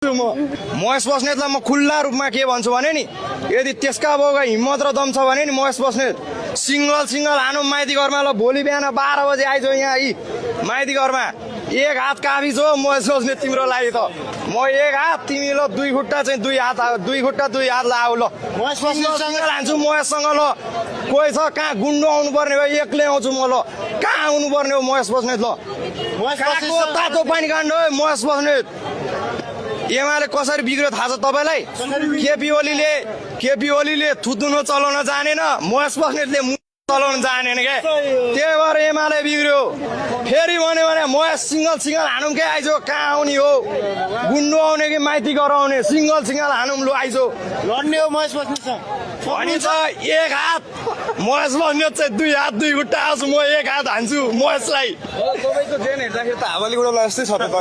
महेश बस्नेतलाई म खुल्ला रूपमा के भन्छु भने नि, यदि त्यसका बाउका हिम्मत र दम छ भने नि महेश बस्नेत सिंगल हानौँ माइती घरमा। ल भोलि बिहान 12 बजे आइज यहाँ यी माइती घरमा। एक हात काफी छ महेश बस्नेत तिम्रो लागि त। म एक हात, तिमी ल दुई खुट्टा चाहिँ दुई खुट्टा दुई हात लाऊ। ल महेश बस्नेतसँग लान्छु महेशसँग। ल कोही छ कहाँ गुन्डो आउनु पर्ने हो, एक्लै आउँछु म। ल कहाँ आउनु पर्ने हो महेश बस्नेत। ल कहाँको तातो पानी काण्ड हो महेश बस्नेत। एमाले कसरी बिग्रियो थाहा छ तपाईलाई? केपी ओलीले थुत्नु चलाउन जानेन, महेश बस्नेतले चलाउन जानेन क्या। त्यही भएर एमाले बिग्रियो। फेरि भन्यो भने महेश सिंगल हानौँ के आइजो। कहाँ आउने हो, गुन्डो आउने कि माइती गराउने? सिंगल हानौँ लु आइजो। लड्ने हो महेश बस्नेतसँग भनिन्छ एक हात महेश बस्नेत चाहिँ दुई हात दुई खुट्टा आउँछु म। एक हात हान्छु महेशलाई। तपाईँको ज्यान हेर्दाखेरि त हावाले उडाउला जस्तै छ त।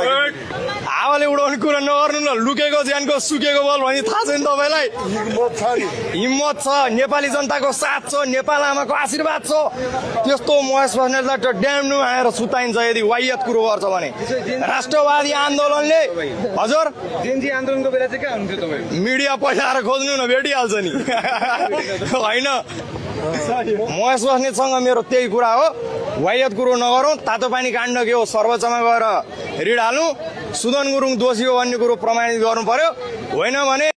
हावाले उडाउने कुरा नगर्नु न। लुकेको ज्यानको सुकेको बल भने थाहा छैन तपाईँलाई? हिम्मत छ, नेपाली जनताको साथ छ, नेपाल आमाको आशीर्वाद छ। त्यस्तो महेश बस्नेतलाई त ड्याम्नु आएर सुताइन्छ यदि वाहियात कुरो गर्छ भने। राष्ट्रवादी आन्दोलनले हजुर जेएनजी आन्दोलनको बेला चाहिँ कहाँ हुन्थ्यो तपाईँ? मिडिया पठाएर खोज्नु न, भेटिहाल्छ नि। होइन, महेश बस्नेतसँग मेरो त्यही कुरा हो। वाहियात कुरो नगरौँ। तातो पानी काण्ड के हो सर्वोच्चमा गएर रिड हाल्नु। सुदन गुरुङ दोषी हो भन्ने कुरो प्रमाणित गर्नु पर्यो। होइन भने